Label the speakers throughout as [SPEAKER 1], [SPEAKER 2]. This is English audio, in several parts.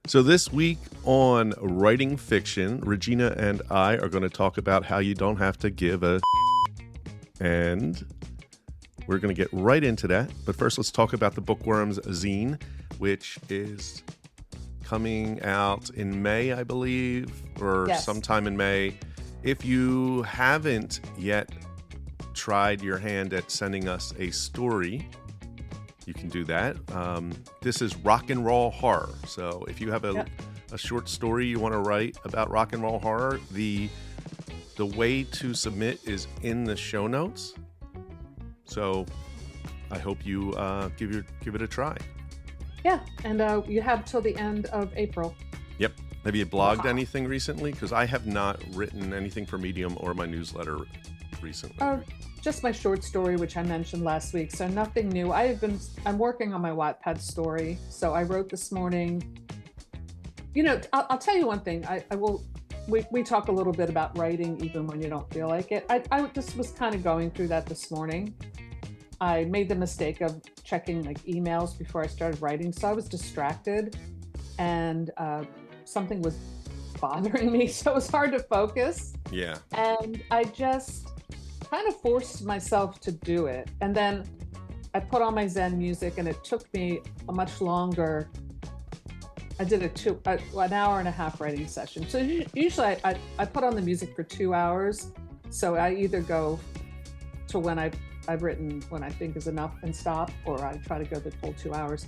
[SPEAKER 1] So this week on Writing Fiction, Regina and I are going to talk about how you don't have to give a and we're going to get right into that. But first, let's talk about the book Worms Zine, which is coming out in May, I believe, or sometime in May. If you haven't yet tried your hand at sending us a story, you can do that. This is rock and roll horror. So if you have a short story you want to write about rock and roll horror, the way to submit is in the show notes. So I hope you give it a try.
[SPEAKER 2] Yeah, and you have till the end of April.
[SPEAKER 1] Yep. Have you blogged anything recently? Because I have not written anything for Medium or my newsletter recently.
[SPEAKER 2] Just my short story, which I mentioned last week. So nothing new. I'm working on my Wattpad story. So I wrote this morning. You know, I'll tell you one thing. We talk a little bit about writing even when you don't feel like it. I just was kind of going through that this morning. I made the mistake of checking like emails before I started writing. So I was distracted and something was bothering me. So it was hard to focus.
[SPEAKER 1] Yeah.
[SPEAKER 2] And I just kind of forced myself to do it. And then I put on my Zen music and it took me a much longer. I did an hour and a half writing session. So usually I put on the music for 2 hours. So I either go to when I've written when I think is enough and stop, or I try to go the full 2 hours.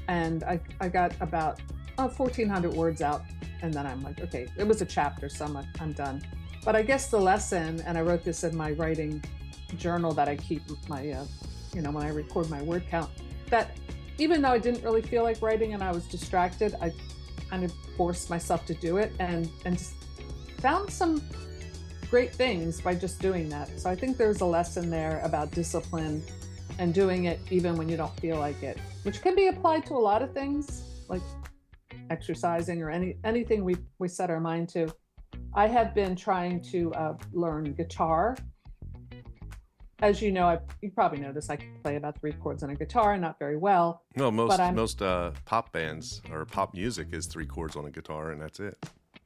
[SPEAKER 2] And I got about 1,400 words out. And then I'm like, okay, it was a chapter, so I'm done. But I guess the lesson, and I wrote this in my writing journal that I keep with my, when I record my word count, that even though I didn't really feel like writing and I was distracted, I kind of forced myself to do it and just found some great things by just doing that. So I think there's a lesson there about discipline and doing it even when you don't feel like it, which can be applied to a lot of things like exercising or anything we set our mind to. I have been trying to learn guitar. As you know, you probably noticed I can play about 3 chords on a guitar, not very well.
[SPEAKER 1] No, most pop bands or pop music is 3 chords on a guitar, and that's it.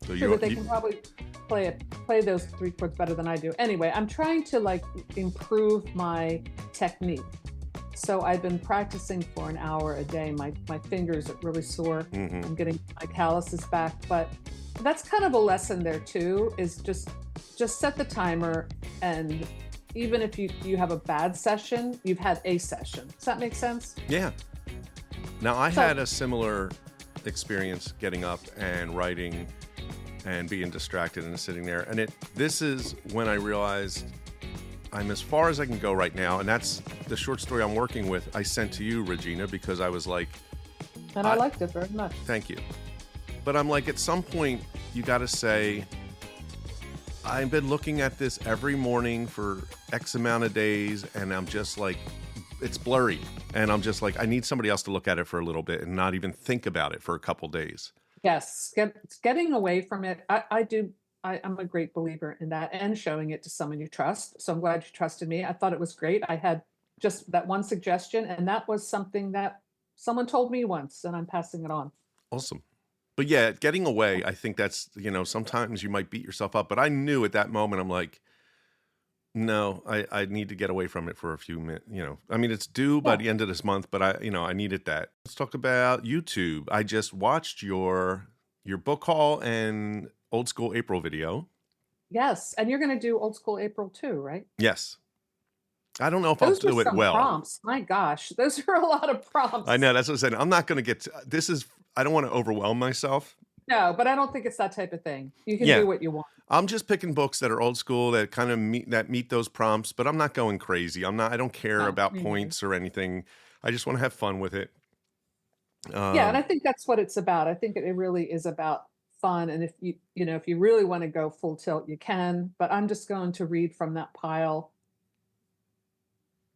[SPEAKER 1] So
[SPEAKER 2] they can probably play those 3 chords better than I do. Anyway, I'm trying to improve my technique. So I've been practicing for an hour a day. My fingers are really sore. Mm-hmm. I'm getting my calluses back, but that's kind of a lesson there too, is just set the timer, and even if you have a bad session, you've had a session. Does that make sense?
[SPEAKER 1] Yeah. Now I had a similar experience getting up and writing and being distracted and sitting there. And this is when I realized I'm as far as I can go right now. And that's the short story I'm working with. I sent to you, Regina, because I was like...
[SPEAKER 2] And I liked it very much.
[SPEAKER 1] Thank you. But I'm like, at some point, you got to say, I've been looking at this every morning for X amount of days, and I'm just like, it's blurry. And I'm just like, I need somebody else to look at it for a little bit and not even think about it for a couple days.
[SPEAKER 2] Yes, getting away from it. I'm a great believer in that, and showing it to someone you trust. So I'm glad you trusted me. I thought it was great. I had just that one suggestion, and that was something that someone told me once, and I'm passing it on.
[SPEAKER 1] Awesome. But yeah, getting away, I think that's, sometimes you might beat yourself up, but I knew at that moment, I'm like, no, I need to get away from it for a few minutes. I mean, it's due by the end of this month, but I needed that. Let's talk about YouTube. I just watched your book haul and Old School April video.
[SPEAKER 2] Yes, and you're going to do Old School April too, right?
[SPEAKER 1] Yes. I don't know if I'll do it well.
[SPEAKER 2] Prompts. My gosh, those are a lot of prompts.
[SPEAKER 1] I know, that's what I'm saying. I'm not going to get I don't want to overwhelm myself.
[SPEAKER 2] No, but I don't think it's that type of thing. You can do what you want.
[SPEAKER 1] I'm just picking books that are old school that kind of meet those prompts, but I'm not going crazy. I don't care about points or anything. I just want to have fun with it.
[SPEAKER 2] Yeah, and I think that's what it's about. I think it really is about fun. And if you really want to go full tilt, you can, but I'm just going to read from that pile.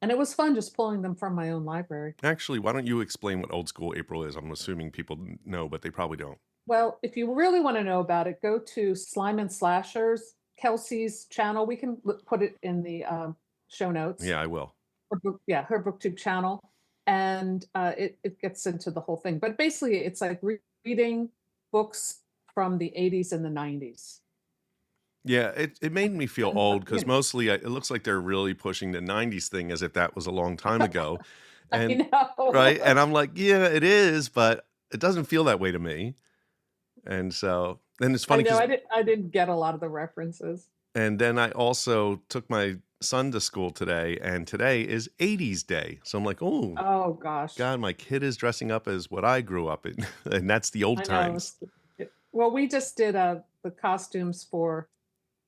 [SPEAKER 2] And it was fun just pulling them from my own library.
[SPEAKER 1] Actually, why don't you explain what Old School April is? I'm assuming people know, but they probably don't.
[SPEAKER 2] Well, if you really want to know about it, go to Slime and Slashers, Kelsey's channel. We can put it in the show notes.
[SPEAKER 1] Yeah, I will.
[SPEAKER 2] Her BookTube channel. And it gets into the whole thing. But basically, it's like reading books from the 80s and the 90s.
[SPEAKER 1] Yeah, it made me feel
[SPEAKER 2] And,
[SPEAKER 1] old because mostly it looks like they're really pushing the 90s thing as if that was a long time ago.
[SPEAKER 2] I
[SPEAKER 1] And
[SPEAKER 2] know.
[SPEAKER 1] right, and I'm like, yeah, it is, but it doesn't feel that way to me. And so, and it's
[SPEAKER 2] I
[SPEAKER 1] funny
[SPEAKER 2] know.
[SPEAKER 1] because,
[SPEAKER 2] I didn't get a lot of the references.
[SPEAKER 1] and then I also took my son to school today, and today is 80s day. So I'm like, oh,
[SPEAKER 2] Oh gosh,
[SPEAKER 1] God, my kid is dressing up as what I grew up in, and that's the old
[SPEAKER 2] I know.
[SPEAKER 1] times.
[SPEAKER 2] Well, we just did the costumes for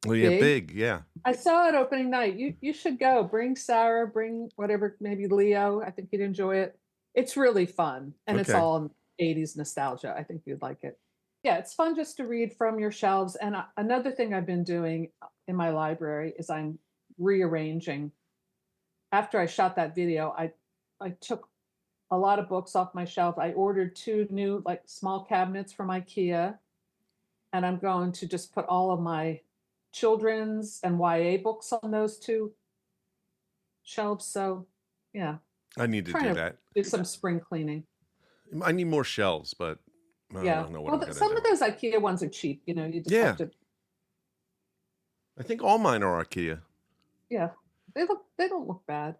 [SPEAKER 1] Oh yeah,
[SPEAKER 2] Big.
[SPEAKER 1] big, yeah.
[SPEAKER 2] I saw it opening night. You should go. Bring Sarah. Bring whatever. Maybe Leo. I think he'd enjoy it. It's really fun, and it's
[SPEAKER 1] Okay.
[SPEAKER 2] all 80s nostalgia. I think you'd like it. Yeah, it's fun just to read from your shelves. And another thing I've been doing in my library is I'm rearranging. After I shot that video, I took a lot of books off my shelf. I ordered 2 new like small cabinets from IKEA, and I'm going to just put all of my children's and YA books on those 2 shelves. So, yeah,
[SPEAKER 1] I need to
[SPEAKER 2] trying
[SPEAKER 1] do
[SPEAKER 2] to
[SPEAKER 1] that.
[SPEAKER 2] do some spring cleaning.
[SPEAKER 1] I need more shelves, but I
[SPEAKER 2] Yeah.
[SPEAKER 1] don't know what
[SPEAKER 2] Well,
[SPEAKER 1] I'm gonna
[SPEAKER 2] some
[SPEAKER 1] do.
[SPEAKER 2] of those IKEA ones are cheap. You just
[SPEAKER 1] Yeah,
[SPEAKER 2] have to.
[SPEAKER 1] I think all mine are IKEA.
[SPEAKER 2] Yeah, they don't look bad.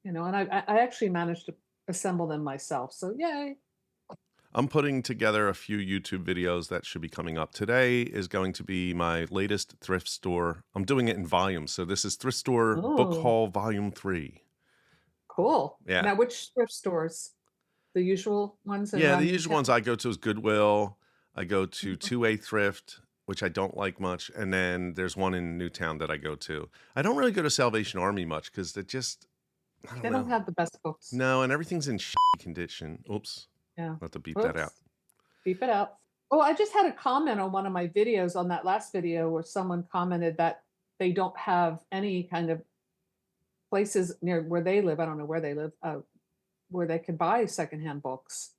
[SPEAKER 2] And I actually managed to assemble them myself. So yay.
[SPEAKER 1] I'm putting together a few YouTube videos that should be coming up. Today is going to be my latest thrift store. I'm doing it in volumes. So this is Thrift Store Book
[SPEAKER 2] Oh,
[SPEAKER 1] Haul Volume 3.
[SPEAKER 2] cool.
[SPEAKER 1] Yeah.
[SPEAKER 2] Now, which thrift stores? The usual ones
[SPEAKER 1] Yeah, the
[SPEAKER 2] around
[SPEAKER 1] usual ones
[SPEAKER 2] Newtown?
[SPEAKER 1] I go to is Goodwill. I go to 2A Thrift, which I don't like much. And then there's one in Newtown that I go to. I don't really go to Salvation Army much because they just, I don't
[SPEAKER 2] They don't
[SPEAKER 1] know.
[SPEAKER 2] have the best books.
[SPEAKER 1] No, and everything's in condition. Oops.
[SPEAKER 2] Yeah.
[SPEAKER 1] I'll have to beep that out.
[SPEAKER 2] Oops. Beep it out. Oh, I just had a comment on one of my videos on that last video where someone commented that they don't have any kind of places near where they live. I don't know where they live, where they can buy secondhand books.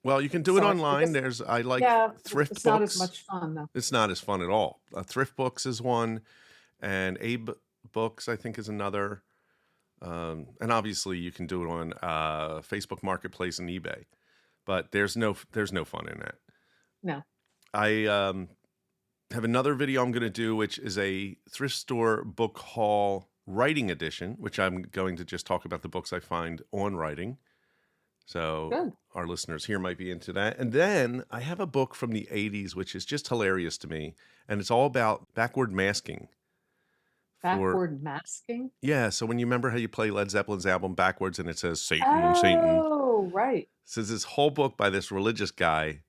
[SPEAKER 1] Well, you can do it
[SPEAKER 2] So I
[SPEAKER 1] online.
[SPEAKER 2] guess,
[SPEAKER 1] I like
[SPEAKER 2] yeah,
[SPEAKER 1] thrift
[SPEAKER 2] it's not as
[SPEAKER 1] books.
[SPEAKER 2] much fun though.
[SPEAKER 1] It's not as fun at all. Thrift Books is one, and Abe Books I think is another. And obviously you can do it on Facebook Marketplace and eBay, but there's no fun in that.
[SPEAKER 2] No.
[SPEAKER 1] I have another video I'm going to do, which is a thrift store book haul writing edition, which I'm going to just talk about the books I find on writing. So
[SPEAKER 2] Good.
[SPEAKER 1] our listeners here might be into that. And then I have a book from the 80s, which is just hilarious to me. And it's all about backward masking.
[SPEAKER 2] Backward masking?
[SPEAKER 1] Yeah. So when you remember how you play Led Zeppelin's album backwards and it says Satan, Satan.
[SPEAKER 2] Oh, right.
[SPEAKER 1] So it's this whole book by this religious guy.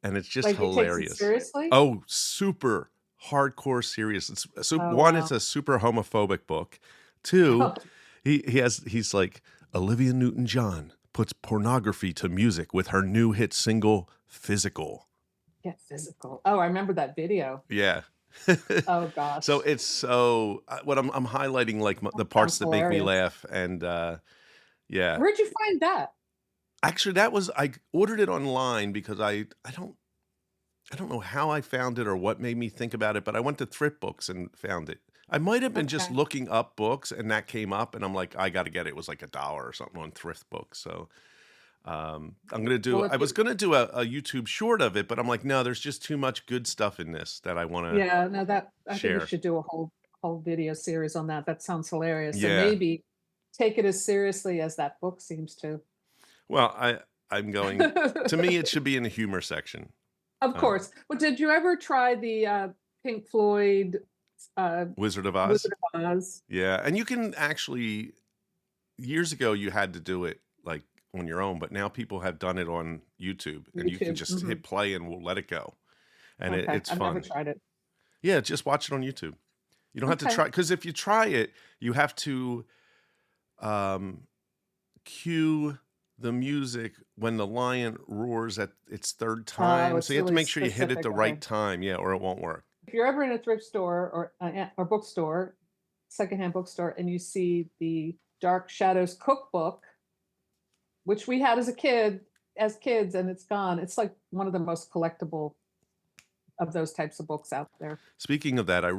[SPEAKER 1] And it's just
[SPEAKER 2] Like he takes it
[SPEAKER 1] hilarious.
[SPEAKER 2] seriously?
[SPEAKER 1] Oh, super hardcore serious.
[SPEAKER 2] Oh,
[SPEAKER 1] One,
[SPEAKER 2] wow.
[SPEAKER 1] it's a super homophobic book. Two, he's like Olivia Newton-John puts pornography to music with her new hit single Physical.
[SPEAKER 2] Get physical. Oh, I remember that video.
[SPEAKER 1] Yeah.
[SPEAKER 2] Oh gosh.
[SPEAKER 1] So it's what I'm highlighting like the parts that make me
[SPEAKER 2] hilarious.
[SPEAKER 1] laugh and yeah.
[SPEAKER 2] Where'd you find that?
[SPEAKER 1] Actually, I ordered it online because I don't know how I found it or what made me think about it, but I went to Thrift Books and found it. I might have been just
[SPEAKER 2] Okay.
[SPEAKER 1] looking up books and that came up and I'm like, I got to get it. It was like $1 or something on Thrift Books. So I'm going to do,
[SPEAKER 2] Well,
[SPEAKER 1] I was going to do a YouTube short of it, but I'm like, no, there's just too much good stuff in this that I want to
[SPEAKER 2] yeah, no, I think
[SPEAKER 1] share.
[SPEAKER 2] you should do a whole video series on that. That sounds hilarious.
[SPEAKER 1] Yeah.
[SPEAKER 2] And maybe take it as seriously as that book seems to.
[SPEAKER 1] Well, I'm going, to me, it should be in the humor section.
[SPEAKER 2] Of course. Well, did you ever try the Pink Floyd
[SPEAKER 1] Wizard of Oz?
[SPEAKER 2] Wizard of Oz?
[SPEAKER 1] Yeah. And you can actually, years ago, you had to do it like on your own, but now people have done it on YouTube and you can just hit play and we'll let it go. And it's
[SPEAKER 2] I've
[SPEAKER 1] fun.
[SPEAKER 2] never tried it.
[SPEAKER 1] Yeah, just watch it on YouTube. You don't have to try, because if you try it, you have to cue the music when the lion roars at its third time. So you have to make sure you hit it the right time, yeah, or it won't work.
[SPEAKER 2] If you're ever in a thrift store or bookstore, secondhand bookstore, and you see the Dark Shadows cookbook, which we had as kids, and it's gone. It's like one of the most collectible of those types of books out there.
[SPEAKER 1] Speaking of that, I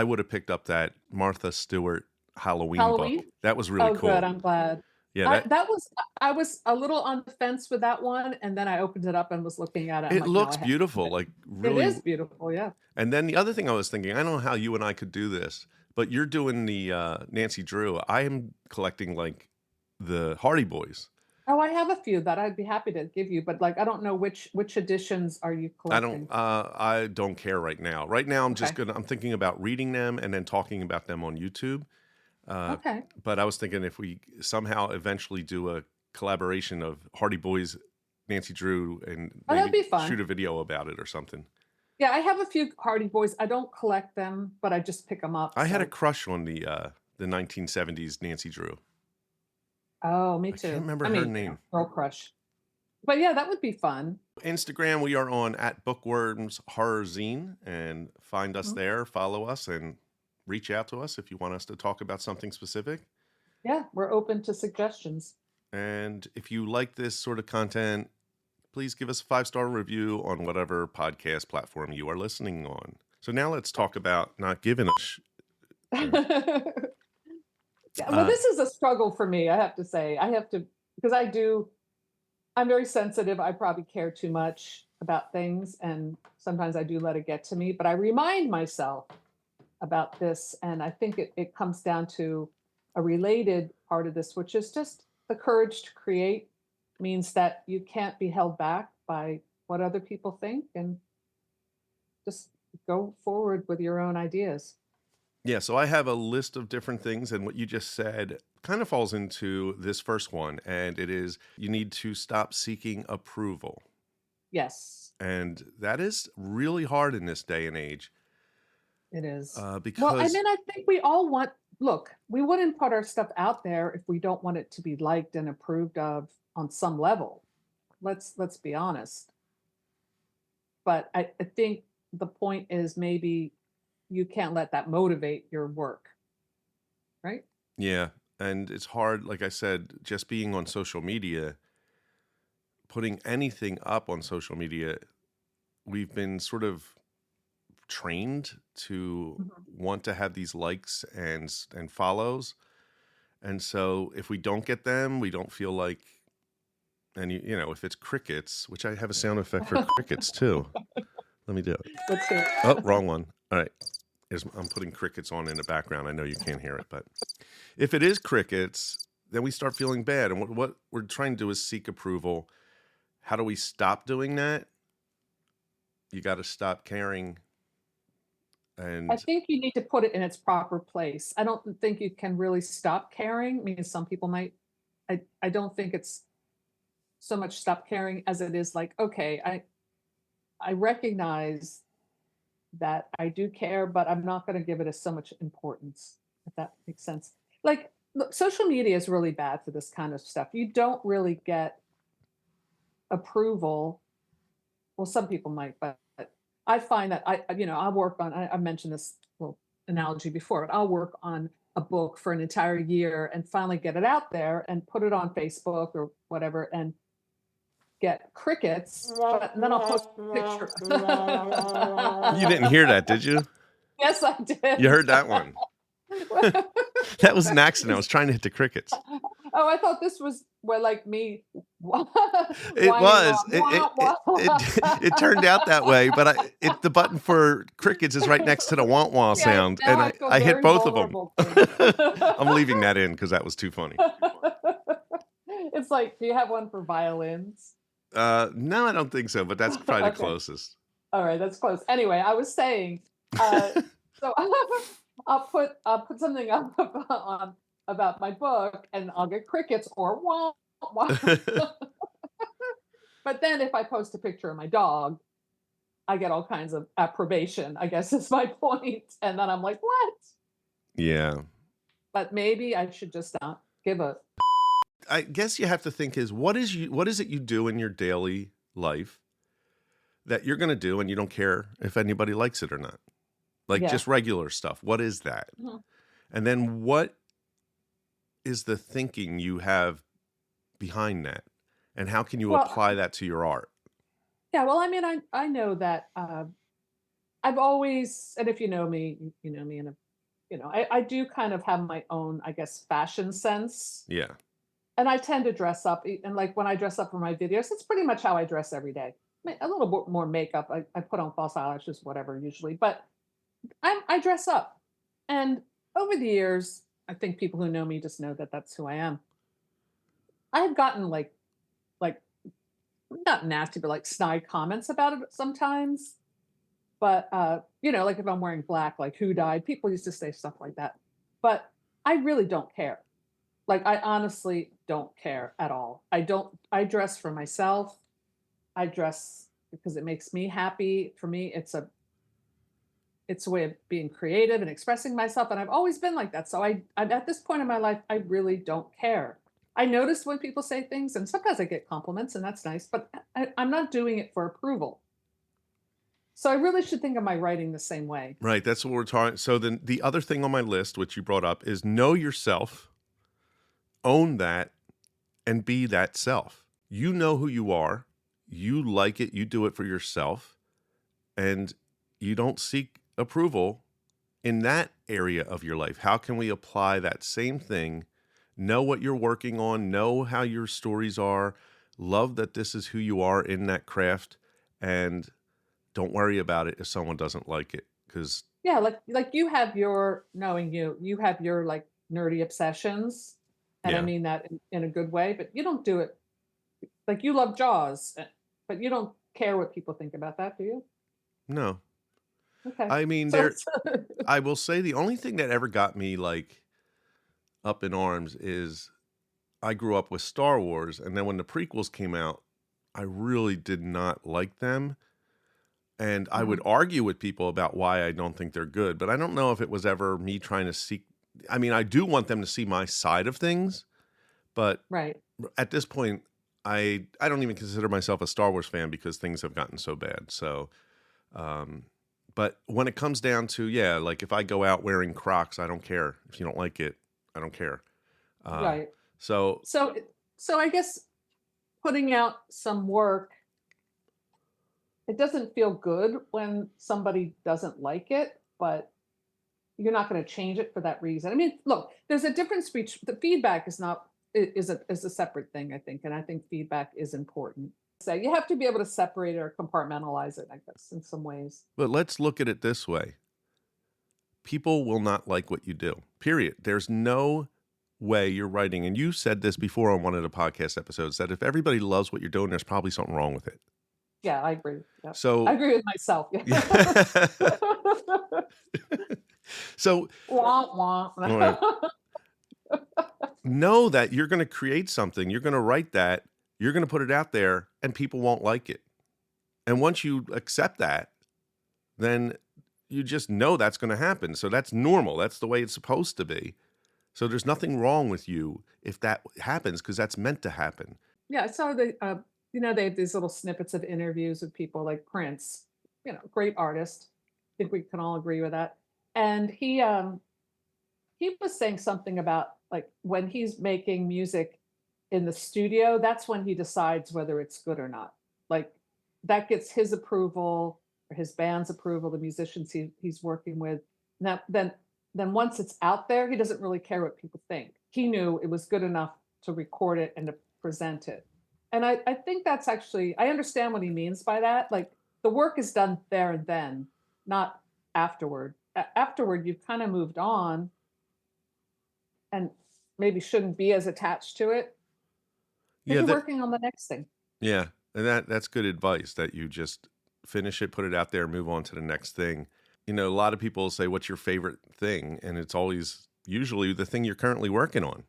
[SPEAKER 1] would have picked up that Martha Stewart Halloween book. That was really cool.
[SPEAKER 2] Oh, good. I'm glad.
[SPEAKER 1] Yeah, that
[SPEAKER 2] I was a little on the fence with that one, and then I opened it up and was looking at it. I'm
[SPEAKER 1] it
[SPEAKER 2] like, no,
[SPEAKER 1] looks
[SPEAKER 2] I have to keep
[SPEAKER 1] beautiful,
[SPEAKER 2] it.
[SPEAKER 1] like
[SPEAKER 2] It
[SPEAKER 1] really.
[SPEAKER 2] is beautiful, yeah.
[SPEAKER 1] And then the other thing I was thinking, I don't know how you and I could do this, but you're doing the Nancy Drew. I am collecting like the Hardy Boys.
[SPEAKER 2] Oh, I have a few that I'd be happy to give you, but like I don't know which editions are you collecting?
[SPEAKER 1] I don't care right now. Right now
[SPEAKER 2] Okay.
[SPEAKER 1] I'm thinking about reading them and then talking about them on YouTube. Uh,
[SPEAKER 2] Okay.
[SPEAKER 1] but I was thinking if we somehow eventually do a collaboration of Hardy Boys, Nancy Drew, and
[SPEAKER 2] Oh, that'd
[SPEAKER 1] maybe
[SPEAKER 2] be fun.
[SPEAKER 1] shoot a video about it or something.
[SPEAKER 2] Yeah, I have a few Hardy Boys. I don't collect them, but I just pick them up.
[SPEAKER 1] I had a
[SPEAKER 2] So,
[SPEAKER 1] crush on the 1970s Nancy Drew.
[SPEAKER 2] oh, me
[SPEAKER 1] I can't
[SPEAKER 2] too.
[SPEAKER 1] remember
[SPEAKER 2] I
[SPEAKER 1] her
[SPEAKER 2] mean,
[SPEAKER 1] name.
[SPEAKER 2] girl crush. But yeah, that would be fun.
[SPEAKER 1] Instagram, we are on at Bookworms Horror Zine, and find us
[SPEAKER 2] Mhm.
[SPEAKER 1] there, follow us, and reach out to us if you want us to talk about something specific.
[SPEAKER 2] Yeah, we're open to suggestions.
[SPEAKER 1] And if you like this sort of content, please give us a 5-star review on whatever podcast platform you are listening on. So now let's talk about not giving a
[SPEAKER 2] Yeah, well,
[SPEAKER 1] uh,
[SPEAKER 2] this is a struggle for me, I have to say. I have to because I'm very sensitive. I probably care too much about things, and sometimes I do let it get to me, but I remind myself about this, and I think it comes down to a related part of this, which is just the courage to create means that you can't be held back by what other people think and just go forward with your own ideas.
[SPEAKER 1] yeah, so I have a list of different things, and what you just said kind of falls into this first one, and it is you need to stop seeking approval.
[SPEAKER 2] Yes,
[SPEAKER 1] And that is really hard in this day and age
[SPEAKER 2] it is. Well, I
[SPEAKER 1] because,
[SPEAKER 2] mean, I think we all want, look, we wouldn't put our stuff out there if we don't want it to be liked and approved of on some level. Let's be honest. But I think the point is maybe you can't let that motivate your work, right?
[SPEAKER 1] yeah, and it's hard, like I said, just being on social media, putting anything up on social media, we've been sort of trained to
[SPEAKER 2] Mhm.
[SPEAKER 1] want to have these likes and follows. And so if we don't get them, we don't feel like, and you know, if it's crickets, which I have a sound effect for crickets too. Let me do it.
[SPEAKER 2] Let's do it.
[SPEAKER 1] Oh, wrong one. All right. I'm putting crickets on in the background. I know you can't hear it, but if it is crickets, then we start feeling bad. And what we're trying to do is seek approval. How do we stop doing that? You got to stop caring.
[SPEAKER 2] I
[SPEAKER 1] And
[SPEAKER 2] think you need to put it in its proper place. I don't think you can really stop caring. I mean, some people might. I don't think it's so much stop caring as it is like, okay, I recognize that I do care, but I'm not going to give it so much importance, if that makes sense. Like, look, social media is really bad for this kind of stuff. You don't really get approval. Well, some people might, but I find that I'll work on, I mentioned this little analogy before, but I'll work on a book for an entire year and finally get it out there and put it on Facebook or whatever and get crickets, but then I'll post a picture.
[SPEAKER 1] you didn't hear that, did you?
[SPEAKER 2] Yes, I
[SPEAKER 1] You
[SPEAKER 2] did.
[SPEAKER 1] heard that one. That was an accident. I was trying to hit the crickets.
[SPEAKER 2] Oh, I thought this was well, like me whining
[SPEAKER 1] It was.
[SPEAKER 2] on. Wah,
[SPEAKER 1] It
[SPEAKER 2] wah.
[SPEAKER 1] turned out that way, but the button for crickets is right next to the want wah
[SPEAKER 2] Yeah,
[SPEAKER 1] sound,
[SPEAKER 2] now
[SPEAKER 1] and
[SPEAKER 2] I feel
[SPEAKER 1] I hit
[SPEAKER 2] very
[SPEAKER 1] both of them.
[SPEAKER 2] vulnerable for you.
[SPEAKER 1] I'm leaving that in because that was too funny.
[SPEAKER 2] It's like, do you have one for violins?
[SPEAKER 1] No, I don't think so, but that's probably the
[SPEAKER 2] Okay.
[SPEAKER 1] closest.
[SPEAKER 2] All right, that's close. Anyway, I was saying, so I'll put something up on about my book, and I'll get crickets or wah, wah. But then if I post a picture of my dog, I get all kinds of approbation, I guess is my point. And then I'm like, what?
[SPEAKER 1] Yeah.
[SPEAKER 2] But maybe I should just not give a.
[SPEAKER 1] I guess you have to think is what is it you do in your daily life that you're going to do and you don't care if anybody likes it or not? Like
[SPEAKER 2] Yeah.
[SPEAKER 1] just regular stuff. What is that?
[SPEAKER 2] Mhm.
[SPEAKER 1] And then what is the thinking you have behind that? And how can you
[SPEAKER 2] Well,
[SPEAKER 1] apply that to your art?
[SPEAKER 2] yeah, well, I mean, I know that I've always, and if you know me, you know me, and I do kind of have my own, I guess, fashion sense.
[SPEAKER 1] Yeah.
[SPEAKER 2] And I tend to dress up, and like when I dress up for my videos, it's pretty much how I dress every day. A little bit more makeup. I put on false eyelashes, whatever, usually, but I dress up. And over the years, I think people who know me just know that that's who I am. I've gotten like not nasty, but like snide comments about it sometimes. But like if I'm wearing black, like who died? People used to say stuff like that. But I really don't care. Like I honestly don't care at all. I dress for myself. I dress because it makes me happy. For me, it's a way of being creative and expressing myself, and I've always been like that. So I'm at this point in my life, I really don't care. I notice when people say things, and sometimes I get compliments, and that's nice, but I'm not doing it for approval. So I really should think of my writing the same way.
[SPEAKER 1] Right. That's what we're talking. So then the other thing on my list, which you brought up, is know yourself, own that, and be that self. You know who you are. You like it. You do it for yourself. And you don't seek approval in that area of your life. How can we apply that same thing? Know what you're working on, know how your stories are, love that this is who you are in that craft, and don't worry about it if someone doesn't like it. Because
[SPEAKER 2] Yeah, like you have your knowing you have your like nerdy obsessions, and I
[SPEAKER 1] yeah,
[SPEAKER 2] mean that in a good way, but you don't do it like you love Jaws, but you don't care what people think about that, do you?
[SPEAKER 1] no.
[SPEAKER 2] Okay.
[SPEAKER 1] I mean,
[SPEAKER 2] So
[SPEAKER 1] I will say the only thing that ever got me like up in arms is I grew up with Star Wars, and then when the prequels came out, I really did not like them. And I would
[SPEAKER 2] Mhm.
[SPEAKER 1] argue with people about why I don't think they're good, but I don't know if it was ever me trying to seek. I mean, I do want them to see my side of things, but
[SPEAKER 2] Right.
[SPEAKER 1] at this point, I don't even consider myself a Star Wars fan because things have gotten so bad. So, um, but when it comes down to, yeah, like if I go out wearing Crocs, I don't care. If you don't like it, I don't care. Uh,
[SPEAKER 2] Right.
[SPEAKER 1] so
[SPEAKER 2] So so I guess putting out some work, it doesn't feel good when somebody doesn't like it, but you're not going to change it for that reason. I mean, look, there's a difference between the feedback is not is a separate thing, I think, and I think feedback is important. So you have to be able to separate it or compartmentalize it, I guess, in some ways.
[SPEAKER 1] but let's look at it this way. People will not like what you do. Period. There's no way you're writing, and you said this before on one of the podcast episodes, that if everybody loves what you're doing, there's probably something wrong with it.
[SPEAKER 2] Yeah, I agree. Yeah. I
[SPEAKER 1] So,
[SPEAKER 2] agree with myself. Yeah.
[SPEAKER 1] yeah. So,
[SPEAKER 2] Wah,
[SPEAKER 1] all right,
[SPEAKER 2] wah.
[SPEAKER 1] know that you're going to create something, you're going to write that, you're going to put it out there, and people won't like it. And once you accept that, then you just know that's going to happen. So that's normal. That's the way it's supposed to be. So there's nothing wrong with you if that happens because that's meant to happen.
[SPEAKER 2] Yeah, so they have these little snippets of interviews with people like Prince, great artist. I think we can all agree with that. And he was saying something about like when he's making music in the studio, that's when he decides whether it's good or not. Like that gets his approval or his band's approval, the musicians he's working with. Now then once it's out there, he doesn't really care what people think. He knew it was good enough to record it and to present it. And I think that's actually I understand what he means by that. Like the work is done there and then, not afterward. Afterward, you've kind of moved on and maybe shouldn't be as attached to it because
[SPEAKER 1] Yeah,
[SPEAKER 2] you're
[SPEAKER 1] that
[SPEAKER 2] working on the next thing.
[SPEAKER 1] yeah, and that's good advice that you just finish it, put it out there, move on to the next thing. You know, a lot of people say, "What's your favorite thing?" And it's always usually the thing you're currently working on.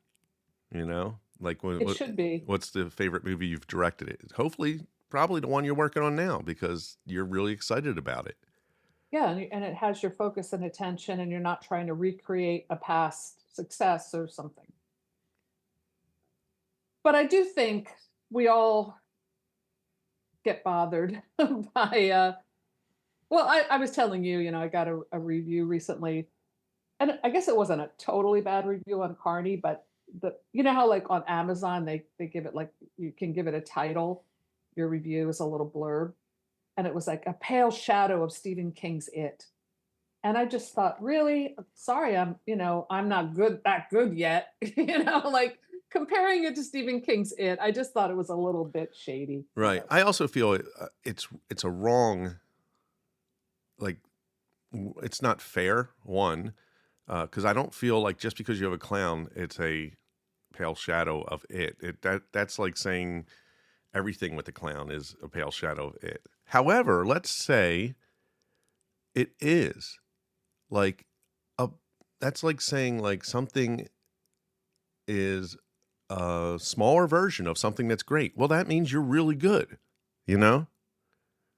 [SPEAKER 1] You know, like
[SPEAKER 2] It should be.
[SPEAKER 1] what's the favorite movie you've directed? It hopefully probably the one you're working on now because you're really excited about it.
[SPEAKER 2] Yeah, and it has your focus and attention, and you're not trying to recreate a past success or something. But I do think we all get bothered by well, I was telling you, I got a review recently, and I guess it wasn't a totally bad review on Carney, but how like on Amazon they give it like you can give it a title, your review is a little blurb, and it was like a pale shadow of Stephen King's It. And I just thought, really? Sorry, I'm not that good yet. Like, comparing it to Stephen King's It, I just thought it was a little bit shady.
[SPEAKER 1] Right. I also feel it's a wrong, like, it's not fair, one, because I don't feel like just because you have a clown, it's a pale shadow of it. That's like saying everything with the clown is a pale shadow of it. However, let's say it is like a that's like saying like something is a smaller version of something that's great. Well, that means you're really good, you know?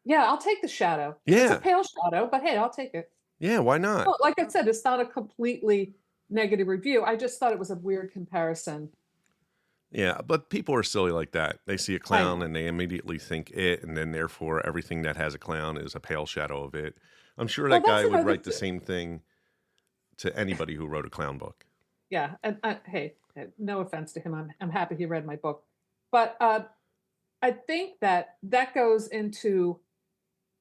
[SPEAKER 2] Yeah, I'll take the shadow. It's a
[SPEAKER 1] Yeah.
[SPEAKER 2] pale shadow, but hey, I'll take it.
[SPEAKER 1] Yeah, why not?
[SPEAKER 2] Well, like I said, it's not a completely negative review. I just thought it was a weird comparison.
[SPEAKER 1] Yeah, but people are silly like that. They see a
[SPEAKER 2] I
[SPEAKER 1] clown
[SPEAKER 2] know.
[SPEAKER 1] and they immediately think it, and then therefore everything that has a clown is a pale shadow of it. I'm sure
[SPEAKER 2] Well,
[SPEAKER 1] that
[SPEAKER 2] that's
[SPEAKER 1] guy would
[SPEAKER 2] another
[SPEAKER 1] write the same thing to anybody who wrote a clown book.
[SPEAKER 2] yeah, and hey, no offense to him. I'm happy he read my book. But I think that goes into,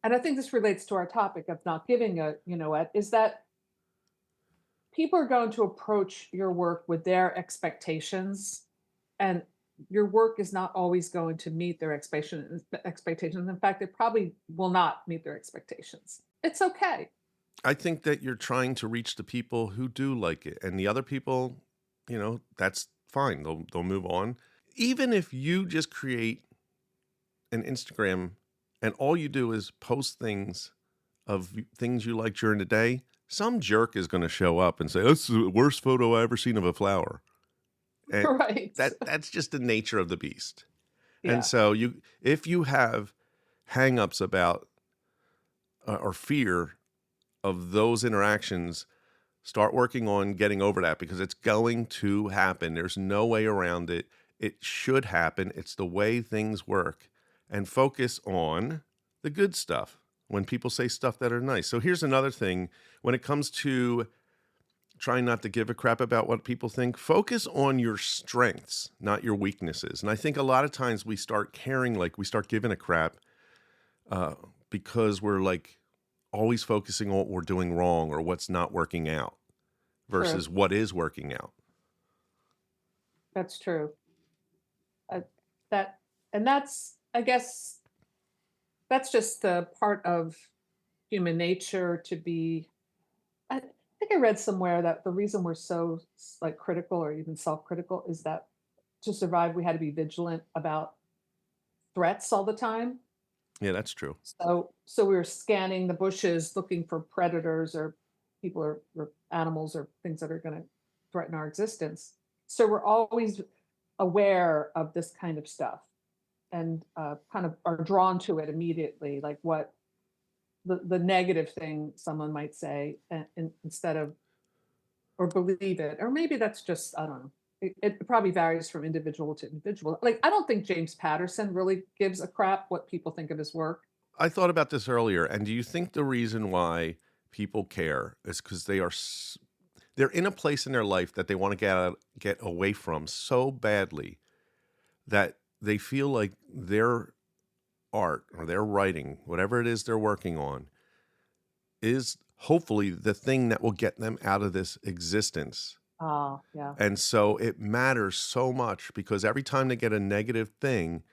[SPEAKER 2] and I think this relates to our topic of not giving a, what, is that people are going to approach your work with their expectations, and your work is not always going to meet their expectations. In fact, it probably will not meet their expectations. It's okay.
[SPEAKER 1] I think that you're trying to reach the people who do like it, and the other people, that's fine. They'll move on. Even if you just create an Instagram and all you do is post things of things you like during the day, some jerk is going to show up and say, "That's the worst photo I ever seen of a flower." And
[SPEAKER 2] Right.
[SPEAKER 1] that's just the nature of the beast. And
[SPEAKER 2] Yeah.
[SPEAKER 1] so if you have hangups about or fear of those interactions, start working on getting over that because it's going to happen. There's no way around it. It should happen. It's the way things work. And focus on the good stuff when people say stuff that are nice. So here's another thing when it comes to trying not to give a crap about what people think, focus on your strengths, not your weaknesses. And I think a lot of times we start caring, like we start giving a crap because we're like always focusing on what we're doing wrong or what's not working out
[SPEAKER 2] True.
[SPEAKER 1] versus what is working out.
[SPEAKER 2] That's true. Uh, that and that's, I guess, that's just the part of human nature to be. I think I read somewhere that the reason we're so like critical or even self-critical is that to survive we had to be vigilant about threats all the time.
[SPEAKER 1] Yeah, that's true.
[SPEAKER 2] So we were scanning the bushes looking for predators or people or animals or things that are going to threaten our existence. So we're always aware of this kind of stuff and kind of are drawn to it immediately, like what the negative thing someone might say, instead of, or believe it, or maybe that's just, I don't know. It probably varies from individual to individual. Like I don't think James Patterson really gives a crap what people think of his work.
[SPEAKER 1] I thought about this earlier, and do you think the reason why people care is because they're in a place in their life that they want to get away from so badly that they feel like their art or their writing, whatever it is they're working on, is hopefully the thing that will get them out of this existence.
[SPEAKER 2] Oh, yeah.
[SPEAKER 1] And so it matters so much because every time they get a negative thing,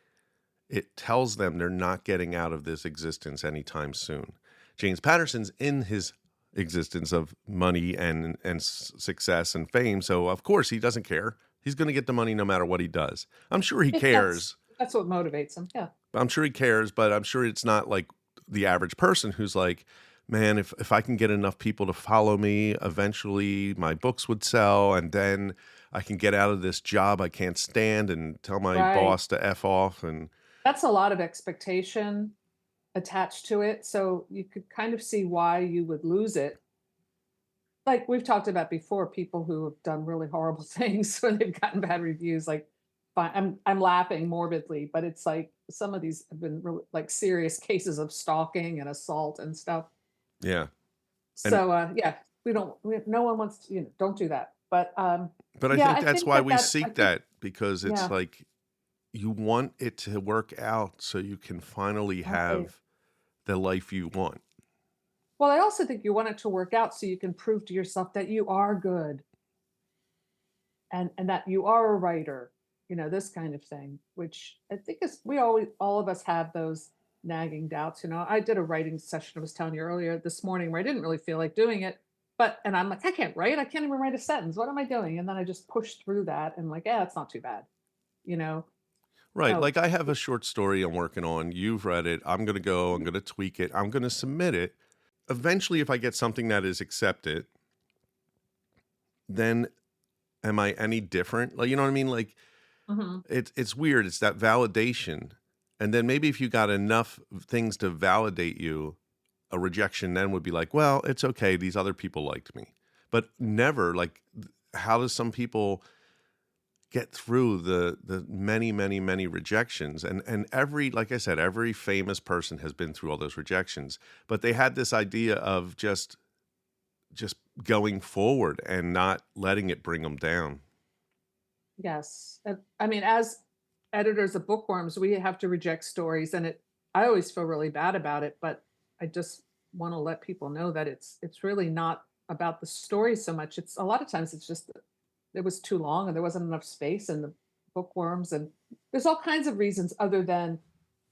[SPEAKER 1] it tells them they're not getting out of this existence anytime soon. James Patterson's in his existence of money and success and fame, so of course he doesn't care. He's going to get the money no matter what he does. I'm sure he
[SPEAKER 2] If
[SPEAKER 1] cares.
[SPEAKER 2] that's what motivates him. Yeah.
[SPEAKER 1] I'm sure he cares, but I'm sure it's not like the average person who's like, man, if I can get enough people to follow me, eventually my books would sell, and then I can get out of this job I can't stand and tell my
[SPEAKER 2] Right.
[SPEAKER 1] boss to F off. And
[SPEAKER 2] That's a lot of expectation attached to it. So you could kind of see why you would lose it. Like we've talked about before, people who have done really horrible things when they've gotten bad reviews. Like, I'm laughing morbidly, but it's like some of these have been really like serious cases of stalking and assault and stuff.
[SPEAKER 1] yeah. And
[SPEAKER 2] So yeah, no one wants to, don't do that.
[SPEAKER 1] but I
[SPEAKER 2] Yeah,
[SPEAKER 1] think
[SPEAKER 2] I
[SPEAKER 1] that's
[SPEAKER 2] think
[SPEAKER 1] why we
[SPEAKER 2] I
[SPEAKER 1] seek
[SPEAKER 2] think
[SPEAKER 1] that because it's
[SPEAKER 2] yeah,
[SPEAKER 1] like you want it to work out so you can finally
[SPEAKER 2] right.
[SPEAKER 1] have the life you want.
[SPEAKER 2] Well, I also think you want it to work out so you can prove to yourself that you are good and that you are a writer, this kind of thing, which I think is all of us have those nagging doubts. I did a writing session I was telling you earlier this morning where I didn't really feel like doing it, and I'm like, I can't write. I can't even write a sentence. What am I doing? And then I just pushed through that and like, yeah, it's not too bad, you know.
[SPEAKER 1] Right.
[SPEAKER 2] So
[SPEAKER 1] Like I have a short story I'm working on. You've read it. I'm going to go, I'm going to tweak it. I'm going to submit it. Eventually, if I get something that is accepted, then am I any different? Like, you know what I mean? Like
[SPEAKER 2] mhm.
[SPEAKER 1] it's weird. It's that validation. And then maybe if you got enough things to validate you, a rejection then would be like, well, it's okay. These other people liked me. But never like how does some people get through the many, many, many rejections? And every, like I said, every famous person has been through all those rejections. But they had this idea of just going forward and not letting it bring them down.
[SPEAKER 2] Yes. I mean, as editors of bookworms, we have to reject stories, and I always feel really bad about it, but I just want to let people know that it's really not about the story so much. It's a lot of times it's just that it was too long and there wasn't enough space in the bookworms, and there's all kinds of reasons other than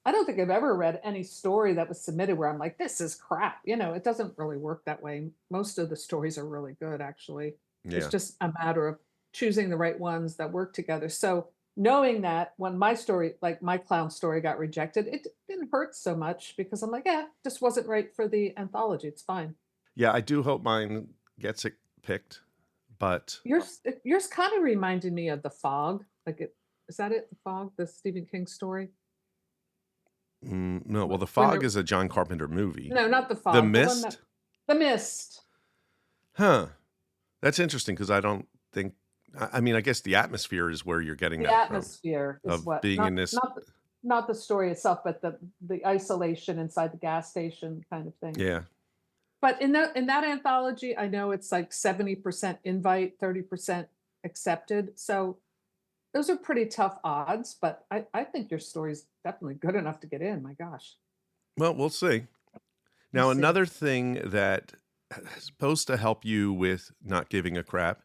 [SPEAKER 2] I don't think I've ever read any story that was submitted where I'm like, this is crap. It doesn't really work that way. Most of the stories are really good, actually. It's
[SPEAKER 1] Yeah.
[SPEAKER 2] just a matter of choosing the right ones that work together. So knowing that when my story, like my clown story, got rejected, it didn't hurt so much because I'm like, yeah, just wasn't right for the anthology. It's fine.
[SPEAKER 1] Yeah, I do hope mine gets it picked, but
[SPEAKER 2] Yours kind of reminded me of The Fog. Is that it? The Fog, the Stephen King story?
[SPEAKER 1] no, well, The
[SPEAKER 2] When
[SPEAKER 1] Fog
[SPEAKER 2] they're
[SPEAKER 1] is a John Carpenter movie.
[SPEAKER 2] No, not The
[SPEAKER 1] The
[SPEAKER 2] Fog, the one that
[SPEAKER 1] Mist?
[SPEAKER 2] The Mist.
[SPEAKER 1] Huh. That's interesting because I don't think, I mean, I guess the atmosphere is where you're getting
[SPEAKER 2] The
[SPEAKER 1] that from,
[SPEAKER 2] atmosphere is
[SPEAKER 1] of
[SPEAKER 2] what
[SPEAKER 1] being in this.
[SPEAKER 2] not the story itself, but the isolation inside the gas station kind of thing.
[SPEAKER 1] Yeah.
[SPEAKER 2] But in that anthology, I know it's like 70% invite, 30% accepted. So those are pretty tough odds, but I think your story's definitely good enough to get in. My gosh.
[SPEAKER 1] Well, we'll see.
[SPEAKER 2] We'll
[SPEAKER 1] Now,
[SPEAKER 2] see.
[SPEAKER 1] another thing that is supposed to help you with not giving a crap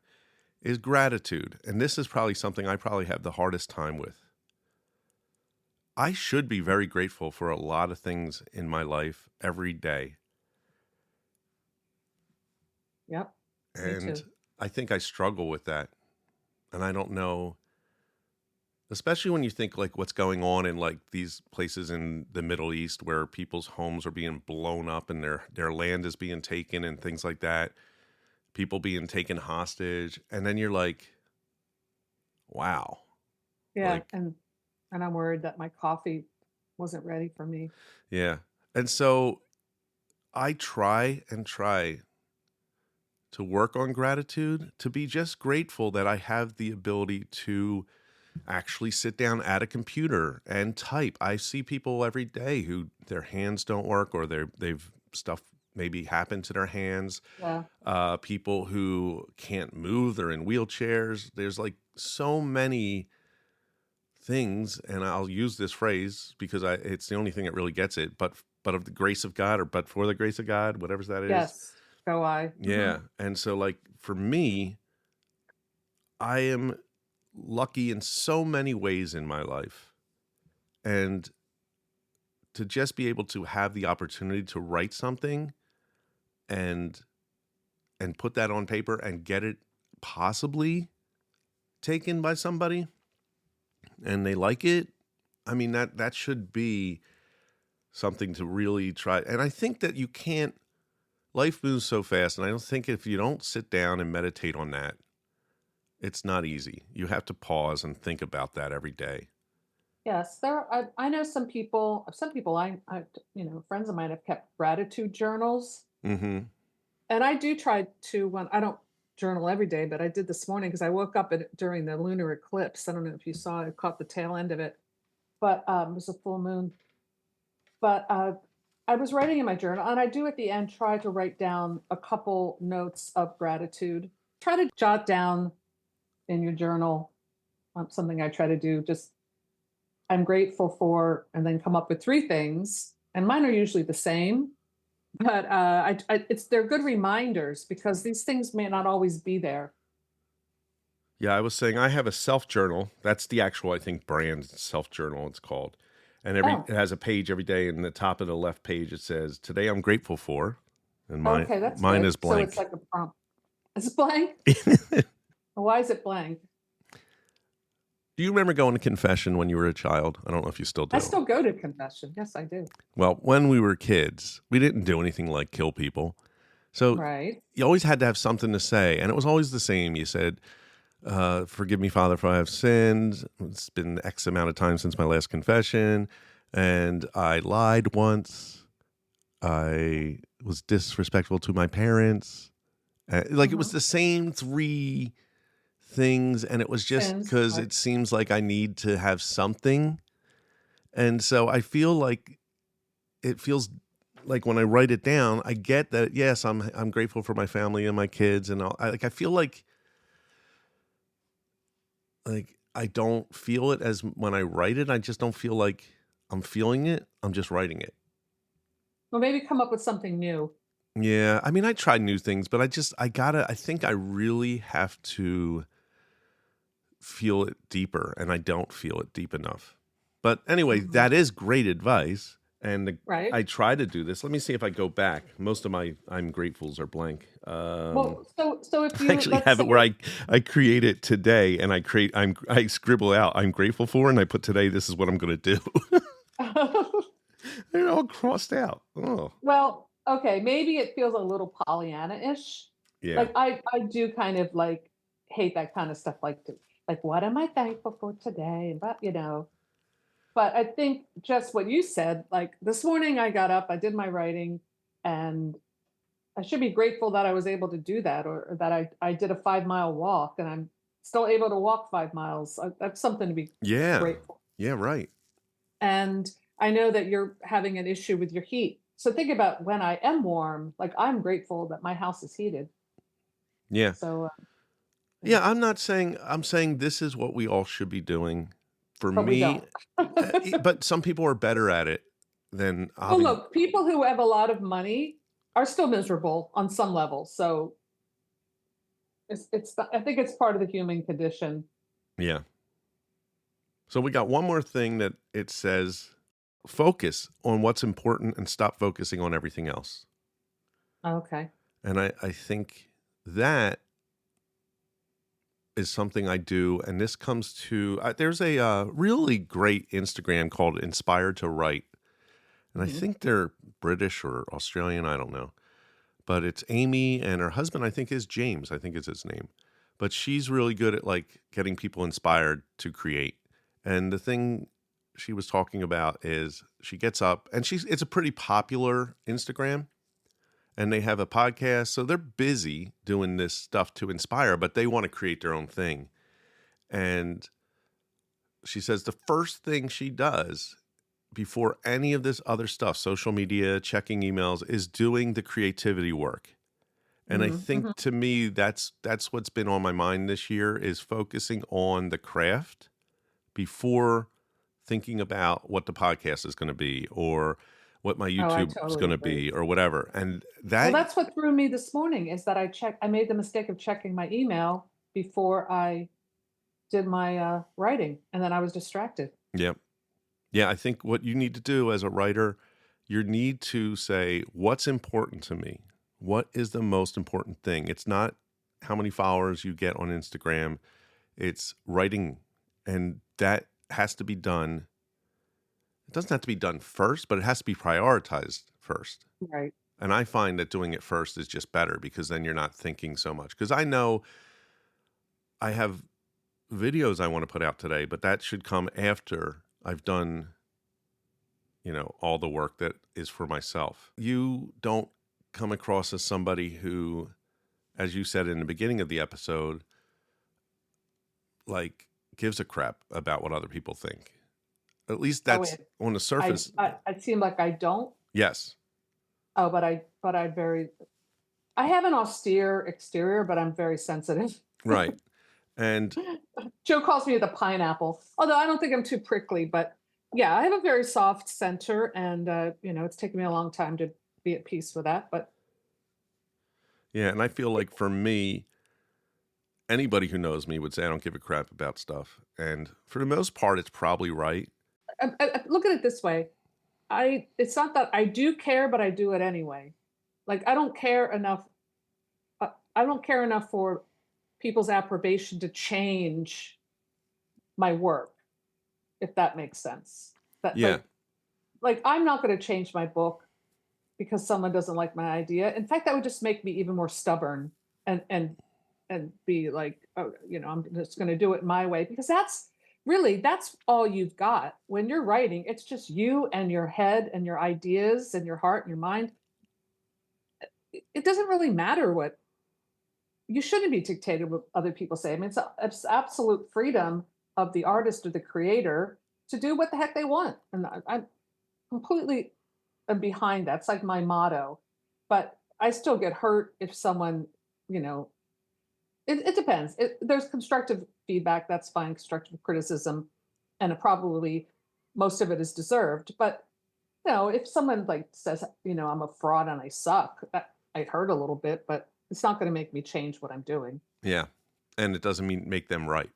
[SPEAKER 1] is gratitude. And this is probably something I probably have the hardest time with. I should be very grateful for a lot of things in my life every day.
[SPEAKER 2] Yep. Me
[SPEAKER 1] And
[SPEAKER 2] too.
[SPEAKER 1] I think I struggle with that. And I don't know, especially when you think like what's going on in like these places in the Middle East where people's homes are being blown up and their land is being taken and things like that. People being taken hostage. And then you're like, wow.
[SPEAKER 2] Yeah,
[SPEAKER 1] Like,
[SPEAKER 2] and I'm worried that my coffee wasn't ready for me.
[SPEAKER 1] yeah. And so I try and try to work on gratitude, to be just grateful that I have the ability to actually sit down at a computer and type. I see people every day who their hands don't work or they've stuff maybe happened to their hands.
[SPEAKER 2] Yeah.
[SPEAKER 1] People who can't move, they're in wheelchairs. There's like so many things, and I'll use this phrase because it's the only thing that really gets it, but of the grace of God or but for the grace of God, whatever that is.
[SPEAKER 2] Yes. Go I.
[SPEAKER 1] Yeah. And so like for me, I am lucky in so many ways in my life. And to just be able to have the opportunity to write something and put that on paper and get it possibly taken by somebody and they like it, I mean that should be something to really try. And I think that you can't, life moves so fast, and I don't think if you don't sit down and meditate on that, it's not easy. You have to pause and think about that every day.
[SPEAKER 2] Yes, I know some people friends of mine have kept gratitude journals.
[SPEAKER 1] Mm-hmm.
[SPEAKER 2] And I do try to when I don't journal every day, but I did this morning because I woke up during the lunar eclipse. I don't know if you saw it, I caught the tail end of it, but it was a full moon. But I was writing in my journal, and I do at the end try to write down a couple notes of gratitude. Try to jot down in your journal something I try to do. Just I'm grateful for, and then come up with three things. And mine are usually the same, but they're good reminders because these things may not always be there.
[SPEAKER 1] Yeah, I was saying I have a self journal. That's the actual, I think, brand self journal. It's called, and it
[SPEAKER 2] Oh,
[SPEAKER 1] has a page every day. And the top of the left page it says, "Today I'm grateful for," and
[SPEAKER 2] okay, that's
[SPEAKER 1] mine
[SPEAKER 2] good.
[SPEAKER 1] is
[SPEAKER 2] So it's
[SPEAKER 1] blank.
[SPEAKER 2] like a prompt. It's blank. Why is it blank?
[SPEAKER 1] Do you remember going to confession when you were a child? I don't know if you still
[SPEAKER 2] I
[SPEAKER 1] do.
[SPEAKER 2] still go to confession. Yes, I do.
[SPEAKER 1] Well, when we were kids, we didn't do anything like kill people. So
[SPEAKER 2] Right.
[SPEAKER 1] you always had to have something to say, and it was always the same. You said, "Forgive me, Father, for I have sinned. It's been X amount of time since my last confession, and I lied once. I was disrespectful to my parents." Like it was
[SPEAKER 2] Mm-hmm.
[SPEAKER 1] the same three things, and it was just
[SPEAKER 2] Sins.
[SPEAKER 1] because
[SPEAKER 2] Right.
[SPEAKER 1] it seems like I need to have something, and so I feel like it feels like when I write it down, I get that yes, I'm grateful for my family and my kids, and all. I feel like I don't feel it as when I write it. I just don't feel like I'm feeling it. I'm just writing it.
[SPEAKER 2] Well, maybe come up with something new.
[SPEAKER 1] Yeah, I mean, I try new things, but I think I really have to feel it deeper, and I don't feel it deep enough. But anyway,
[SPEAKER 2] Hmm.
[SPEAKER 1] that is great advice, and
[SPEAKER 2] Right.
[SPEAKER 1] I try to do this. Let me see if I go back. Most of my I'm gratefuls are blank.
[SPEAKER 2] Well, so if
[SPEAKER 1] I
[SPEAKER 2] you
[SPEAKER 1] actually
[SPEAKER 2] let's
[SPEAKER 1] have
[SPEAKER 2] say
[SPEAKER 1] it where I create it today, and I scribble out I'm grateful for, and I put today. This is what I'm going to do. They're all crossed out. Oh,
[SPEAKER 2] well, okay, maybe it feels a little Pollyanna-ish.
[SPEAKER 1] yeah,
[SPEAKER 2] Like I do kind of like hate that kind of stuff like what am I thankful for today? But but I think just what you said, like this morning I got up, I did my writing, and I should be grateful that I was able to do that, or that I did a 5 mile walk and I'm still able to walk 5 miles. That's something to be
[SPEAKER 1] yeah,
[SPEAKER 2] grateful.
[SPEAKER 1] yeah. Right.
[SPEAKER 2] And I know that you're having an issue with your heat. So think about when I am warm, like I'm grateful that my house is heated.
[SPEAKER 1] Yeah.
[SPEAKER 2] So,
[SPEAKER 1] Yeah, I'm not saying I'm saying this is what we all should be doing. For
[SPEAKER 2] but we
[SPEAKER 1] me,
[SPEAKER 2] don't.
[SPEAKER 1] but some people are better at it than
[SPEAKER 2] Well,
[SPEAKER 1] obviously.
[SPEAKER 2] look, people who have a lot of money are still miserable on some level. So I think it's part of the human condition.
[SPEAKER 1] Yeah. So we got one more thing that it says focus on what's important and stop focusing on everything else.
[SPEAKER 2] Okay.
[SPEAKER 1] And I think that is something I do. And this comes to there's a really great Instagram called Inspired to Write. And I
[SPEAKER 2] Hmm.
[SPEAKER 1] think they're British or Australian. I don't know. But it's Amy and her husband, I think, is James. I think is his name. But she's really good at like getting people inspired to create. And the thing she was talking about is she gets up and it's a pretty popular Instagram and they have a podcast. So they're busy doing this stuff to inspire, but they want to create their own thing. And she says the first thing she does before any of this other stuff, social media, checking emails, is doing the creativity work. And I
[SPEAKER 2] Hmm.
[SPEAKER 1] think to me that's what's been on my mind this year is focusing on the craft before thinking about what the podcast is going to be or what my
[SPEAKER 2] Oh, I
[SPEAKER 1] YouTube is
[SPEAKER 2] totally
[SPEAKER 1] going to
[SPEAKER 2] agree.
[SPEAKER 1] be or whatever. And
[SPEAKER 2] Well,
[SPEAKER 1] that
[SPEAKER 2] that's what threw me this morning is that I made the mistake of checking my email before I did my writing, and then I was distracted.
[SPEAKER 1] yeah. Yeah, I think what you need to do as a writer, you need to say what's important to me. What is the most important thing? It's not how many followers you get on Instagram. It's writing and that has to be done. It doesn't have to be done first, but it has to be prioritized first.
[SPEAKER 2] Right.
[SPEAKER 1] And I find that doing it first is just better because then you're not thinking so much. Because I know I have videos I want to put out today, but that should come after I've done, all the work that is for myself. You don't come across as somebody who, as you said in the beginning of the episode, like gives a crap about what other people think. At least
[SPEAKER 2] Oh
[SPEAKER 1] that's
[SPEAKER 2] wait,
[SPEAKER 1] on the surface.
[SPEAKER 2] I seem like I don't.
[SPEAKER 1] Yes.
[SPEAKER 2] Oh, I have an austere exterior, but I'm very sensitive.
[SPEAKER 1] Right. And
[SPEAKER 2] Joe calls me the pineapple, although I don't think I'm too prickly. But yeah, I have a very soft center, and it's taken me a long time to be at peace with that. But
[SPEAKER 1] yeah, and I feel like for me, anybody who knows me would say I don't give a crap about stuff. And for the most part, it's probably right.
[SPEAKER 2] Look at it this way. It's not that I do care, but I do it anyway. Like I don't care enough. I don't care enough for people's approbation to change my work, if that makes sense. That
[SPEAKER 1] Yeah.
[SPEAKER 2] like I'm not going to change my book because someone doesn't like my idea. In fact, that would just make me even more stubborn and be like, oh, I'm just going to do it my way because that's all you've got when you're writing. It's just you and your head and your ideas and your heart and your mind. It doesn't really matter what you shouldn't be dictated what other people say. I mean, it's absolute freedom of the artist or the creator to do what the heck they want, and I'm completely behind that. It's like my motto, but I still get hurt if someone, you know, it depends. There's constructive feedback, that's fine, constructive criticism, and probably most of it is deserved. But if someone like says, I'm a fraud and I suck, that I'd hurt a little bit, but it's not going to make me change what I'm doing.
[SPEAKER 1] Yeah. And it doesn't make them right.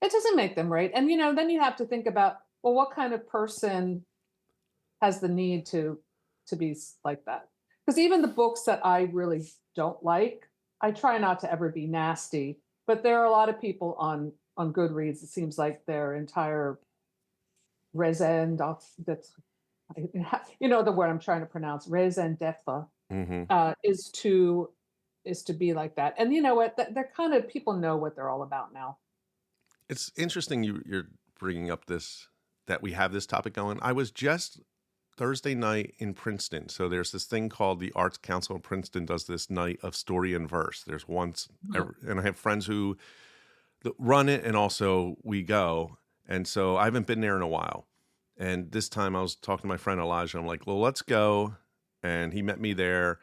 [SPEAKER 2] It doesn't make them right. And then you have to think about, well, what kind of person has the need to be like that? Because even the books that I really don't like, I try not to ever be nasty. But there are a lot of people on Goodreads. It seems like their entire raison that's the word I'm trying to pronounce, raison d'etre, is to be like that. And you know what? They're kind of, people know what they're all about now.
[SPEAKER 1] It's interesting you're bringing up that we have this topic going. I was just Thursday night in Princeton. So there's this thing called the Arts Council of Princeton does this night of story and verse. There's once, and I have friends who run it, and also we go. And so I haven't been there in a while. And this time I was talking to my friend Elijah. I'm like, well, let's go. And he met me there.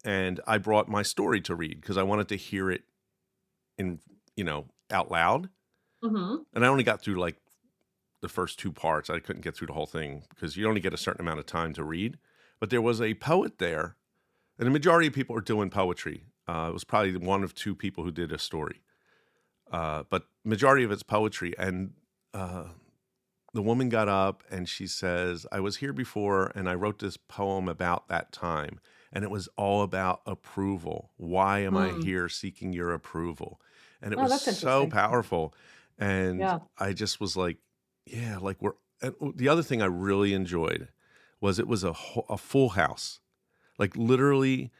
[SPEAKER 1] And I brought my story to read because I wanted to hear it out loud.
[SPEAKER 2] Mm-hmm.
[SPEAKER 1] And I only got through like the first two parts. I couldn't get through the whole thing because you only get a certain amount of time to read. But there was a poet there, and the majority of people are doing poetry. It was probably one of two people who did a story. But majority of it's poetry. And the woman got up and she says, I was here before and I wrote this poem about that time. And it was all about approval. Why am I here seeking your approval? And it was so powerful. And I just was like, yeah, like and the other thing I really enjoyed was it was a full house. Like literally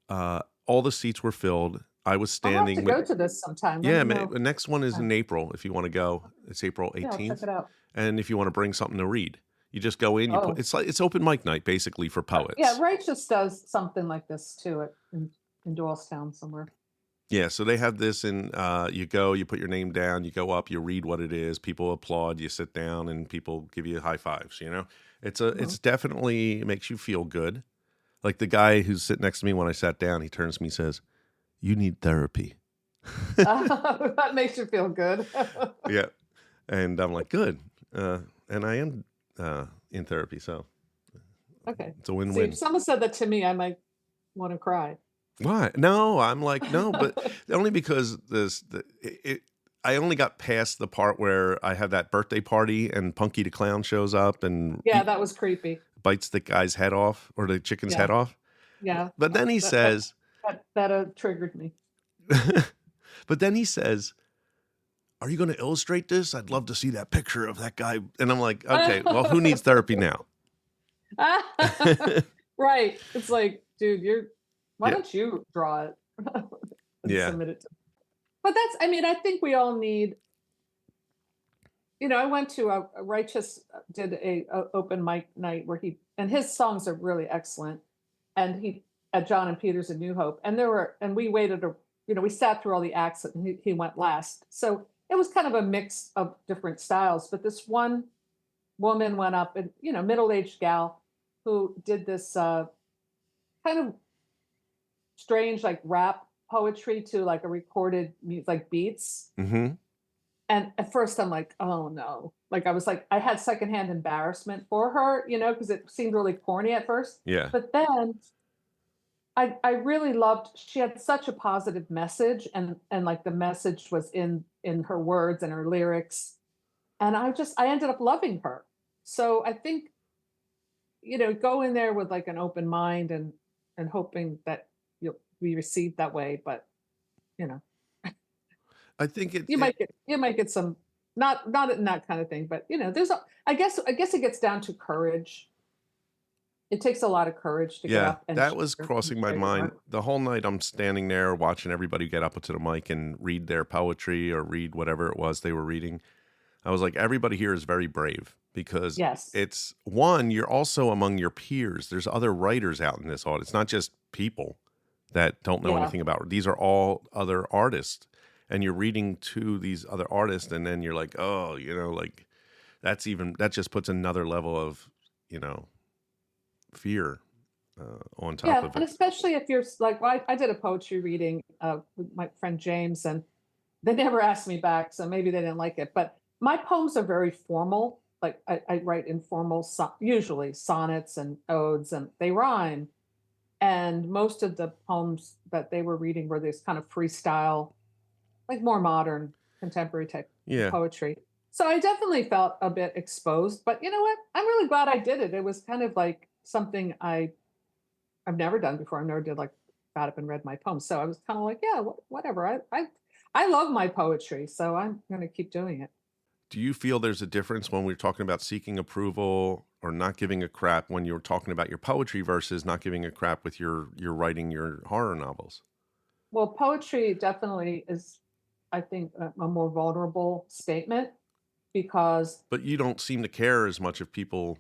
[SPEAKER 1] all the seats were filled. I was standing.
[SPEAKER 2] I'll have to go to this sometime.
[SPEAKER 1] Yeah, the next one is in April if you want to go. It's April 18th.
[SPEAKER 2] Yeah, I'll check it out.
[SPEAKER 1] And if you want to bring something to read, you just go in. It's open mic night basically for poets.
[SPEAKER 2] Yeah, Righteous does something like this too in Doylestown somewhere.
[SPEAKER 1] Yeah, so they have this, and you go, you put your name down, you go up, you read what it is, people applaud, you sit down, and people give you high fives. It's definitely, it makes you feel good. Like the guy who's sitting next to me when I sat down, he turns to me and says, "You need therapy."
[SPEAKER 2] That makes you feel good.
[SPEAKER 1] Yeah, and I'm like, good, and I am in therapy, so
[SPEAKER 2] okay,
[SPEAKER 1] it's a win-win.
[SPEAKER 2] See, if someone said that to me, I might want to cry.
[SPEAKER 1] Why? No, I'm like, no, but only because I only got past the part where I have that birthday party and Punky the Clown shows up and
[SPEAKER 2] that was creepy.
[SPEAKER 1] Bites the guy's head off or the chicken's head off.
[SPEAKER 2] Yeah.
[SPEAKER 1] But then he says
[SPEAKER 2] that triggered me.
[SPEAKER 1] But then he says, "Are you going to illustrate this? I'd love to see that picture of that guy." And I'm like, okay, well, who needs therapy now?
[SPEAKER 2] Right. It's like, dude, why don't you draw it? Submit it to me. But I think we all need, I went to a Righteous did a open mic night where his songs are really excellent. And he at John and Peter's in New Hope. And we waited, we sat through all the acts and he went last. So it was kind of a mix of different styles. But this one woman went up and, middle-aged gal who did this kind of strange like rap poetry to like a recorded like beats.
[SPEAKER 1] Mm-hmm.
[SPEAKER 2] And at first I'm like, oh no. Like I had secondhand embarrassment for her, because it seemed really corny at first.
[SPEAKER 1] Yeah.
[SPEAKER 2] But then I really loved, she had such a positive message, and like the message was in her words and her lyrics. And I ended up loving her. So I think, go in there with like an open mind and hoping that you'll be received that way. But you know,
[SPEAKER 1] I think
[SPEAKER 2] you might get some, not in that kind of thing, but I guess it gets down to courage. It takes a lot of courage to get
[SPEAKER 1] yeah,
[SPEAKER 2] up and
[SPEAKER 1] that was crossing my
[SPEAKER 2] share your
[SPEAKER 1] mind
[SPEAKER 2] art.
[SPEAKER 1] the whole night. I'm standing there watching everybody get up to the mic and read their poetry or read whatever it was they were reading. I was like, everybody here is very brave because
[SPEAKER 2] Yes.
[SPEAKER 1] it's one, you're also among your peers. There's other writers out in this audience. It's not just people that don't know
[SPEAKER 2] Yeah.
[SPEAKER 1] anything about it. These are all other artists. And you're reading to these other artists, and then you're like, oh, like that just puts another level of, you know, fear on top
[SPEAKER 2] Yeah,
[SPEAKER 1] of
[SPEAKER 2] and
[SPEAKER 1] it.
[SPEAKER 2] especially if you're like, well, I did a poetry reading with my friend James, and they never asked me back, so maybe they didn't like it. But my poems are very formal. Like I write informal, usually sonnets and odes, and they rhyme. And most of the poems that they were reading were this kind of freestyle, like more modern, contemporary type of
[SPEAKER 1] Yeah.
[SPEAKER 2] poetry. So I definitely felt a bit exposed. But you know what? I'm really glad I did it. It was kind of like something I've never done before. I never did like got up and read my poems. So I was kind of like, yeah, whatever. I love my poetry, so I'm going to keep doing it.
[SPEAKER 1] Do you feel there's a difference when we're talking about seeking approval or not giving a crap when you're talking about your poetry versus not giving a crap with your writing your horror novels?
[SPEAKER 2] Well, poetry definitely is, I think, a more vulnerable statement because,
[SPEAKER 1] But you don't seem to care as much if people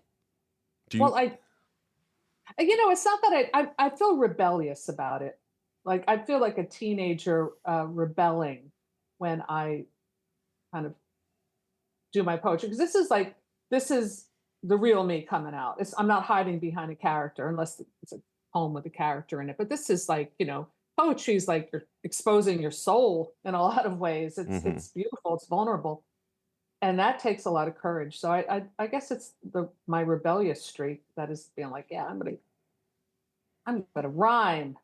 [SPEAKER 1] do you.
[SPEAKER 2] well, it's not that I feel rebellious about it. Like I feel like a teenager rebelling when I kind of do my poetry, because this is the real me coming out. I'm not hiding behind a character unless it's a poem with a character in it. But this is like, poetry is like you're exposing your soul in a lot of ways. It's
[SPEAKER 1] Hmm.
[SPEAKER 2] it's beautiful, it's vulnerable, and that takes a lot of courage. So I guess it's the my rebellious streak that is being like, yeah, I'm gonna rhyme.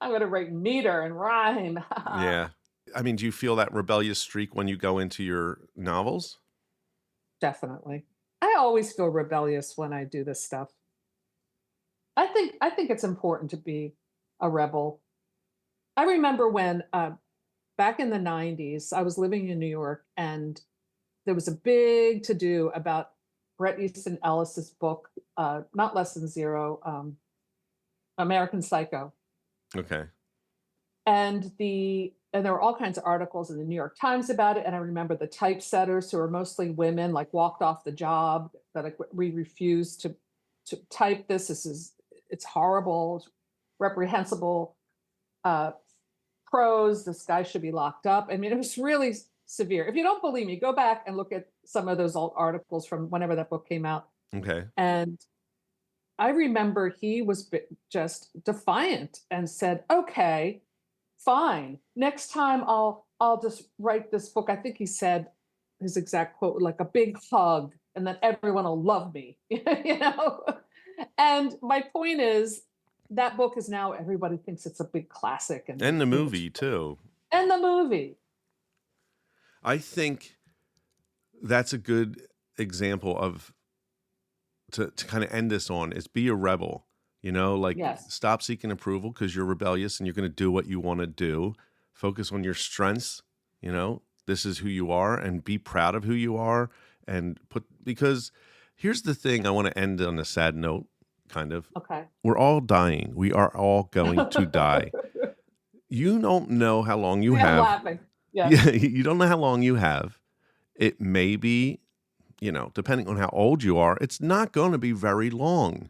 [SPEAKER 2] I'm gonna write meter and rhyme.
[SPEAKER 1] Yeah. I mean, do you feel that rebellious streak when you go into your novels?
[SPEAKER 2] Definitely. I always feel rebellious when I do this stuff. I think it's important to be a rebel. I remember when back in the 90s, I was living in New York, and there was a big to do about Bret Easton Ellis's book, Not Less Than Zero, American Psycho.
[SPEAKER 1] Okay.
[SPEAKER 2] And there were all kinds of articles in the New York Times about it. And I remember the typesetters, who were mostly women, like walked off the job, that like, we refuse to type this. It's horrible, it's reprehensible uh, prose. This guy should be locked up. I mean, it was really severe. If you don't believe me, go back and look at some of those old articles from whenever that book came out.
[SPEAKER 1] Okay.
[SPEAKER 2] And I remember he was just defiant and said, "Okay, fine. Next time I'll just write this book." I think he said his exact quote, like a big hug, and then everyone will love me. And my point is, that book is now, everybody thinks it's a big classic, and
[SPEAKER 1] And the movie too.
[SPEAKER 2] and the movie.
[SPEAKER 1] I think that's a good example of to kind of end this on is be a rebel. Like
[SPEAKER 2] Yes,
[SPEAKER 1] stop seeking approval because you're rebellious and you're going to do what you want to do. Focus on your strengths. This is who you are, and be proud of who you are. And because here's the thing, I want to end on a sad note, kind of.
[SPEAKER 2] okay.
[SPEAKER 1] We're all dying. We are all going to die. You don't know how long you
[SPEAKER 2] Yeah, I'm
[SPEAKER 1] have.
[SPEAKER 2] laughing. Yes,
[SPEAKER 1] Yeah, you don't know how long you have. It may be, depending on how old you are, it's not going to be very long.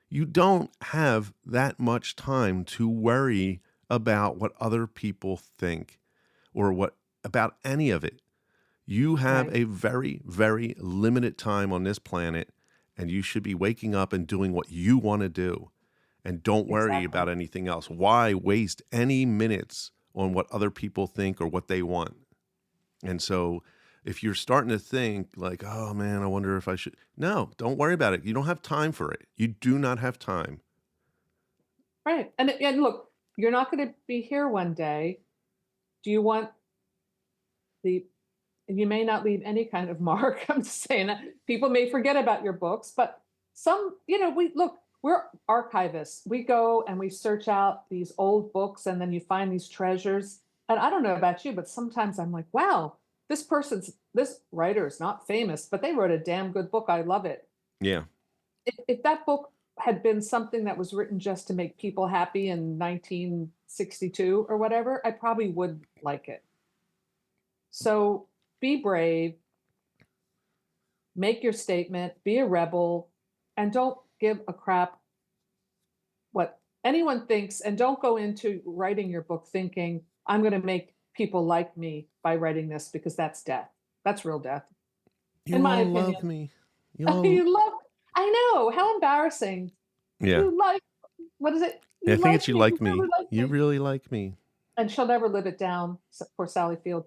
[SPEAKER 1] You don't have that much time to worry about what other people think or what about any of it. You have
[SPEAKER 2] right,
[SPEAKER 1] a very, very limited time on this planet, and you should be waking up and doing what you want to do. And don't worry
[SPEAKER 2] exactly.
[SPEAKER 1] about anything else. Why waste any minutes on what other people think or what they want? And so if you're starting to think like, oh man, I wonder if I should. No, don't worry about it. You don't have time for it. You do not have time.
[SPEAKER 2] Right. And look, you're not going to be here one day. Do you want the you may not leave any kind of mark. I'm just saying that people may forget about your books, but some, we're archivists. We go and we search out these old books and then you find these treasures. And I don't know about you, but sometimes I'm like, wow, this writer is not famous, but they wrote a damn good book. I love it.
[SPEAKER 1] Yeah.
[SPEAKER 2] If that book had been something that was written just to make people happy in 1962 or whatever, I probably would like it. So be brave, make your statement, be a rebel, and don't give a crap what anyone thinks. And don't go into writing your book thinking, I'm going to make people like me by writing this, because that's death. That's real death.
[SPEAKER 1] You
[SPEAKER 2] In my
[SPEAKER 1] all
[SPEAKER 2] opinion.
[SPEAKER 1] love me. You all...
[SPEAKER 2] You love, I know, how embarrassing.
[SPEAKER 1] Yeah.
[SPEAKER 2] You like, what is it?
[SPEAKER 1] Yeah, I think it's you like me.
[SPEAKER 2] Really like
[SPEAKER 1] You
[SPEAKER 2] me.
[SPEAKER 1] really like me.
[SPEAKER 2] And she'll never live it down for Sally Field.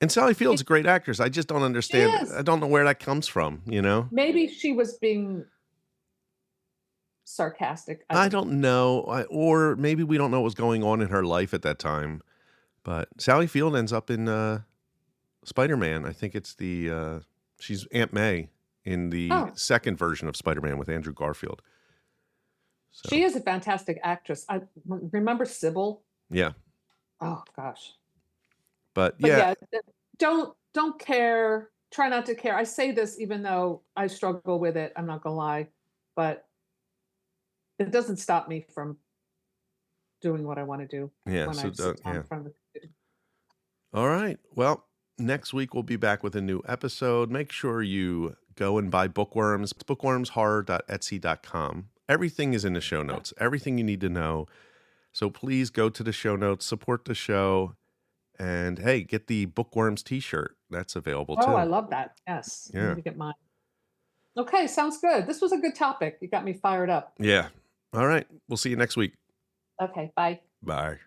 [SPEAKER 1] And Sally Field's a great actress. I just don't understand. I don't know where that comes from,
[SPEAKER 2] Maybe she was being sarcastic.
[SPEAKER 1] I don't know. Or maybe we don't know what was going on in her life at that time. But Sally Field ends up in Spider-Man. I think it's she's Aunt May in the second version of Spider-Man with Andrew Garfield. So.
[SPEAKER 2] She is a fantastic actress. I remember Sybil.
[SPEAKER 1] Yeah.
[SPEAKER 2] Oh gosh.
[SPEAKER 1] But yeah,
[SPEAKER 2] don't care. Try not to care. I say this even though I struggle with it. I'm not gonna lie, but it doesn't stop me from doing what I want to do.
[SPEAKER 1] Yeah.
[SPEAKER 2] When
[SPEAKER 1] All right. Well, next week we'll be back with a new episode. Make sure you go and buy Bookworms. It's bookwormshorror.etsy.com. Everything is in the show notes. Everything you need to know. So please go to the show notes, support the show, and hey, get the Bookworms t-shirt. That's available too.
[SPEAKER 2] Oh, I love that. Yes.
[SPEAKER 1] Yeah.
[SPEAKER 2] I need to get mine. Okay, sounds good. This was a good topic. You got me fired up.
[SPEAKER 1] Yeah. All right. We'll see you next week.
[SPEAKER 2] Okay, bye.
[SPEAKER 1] Bye.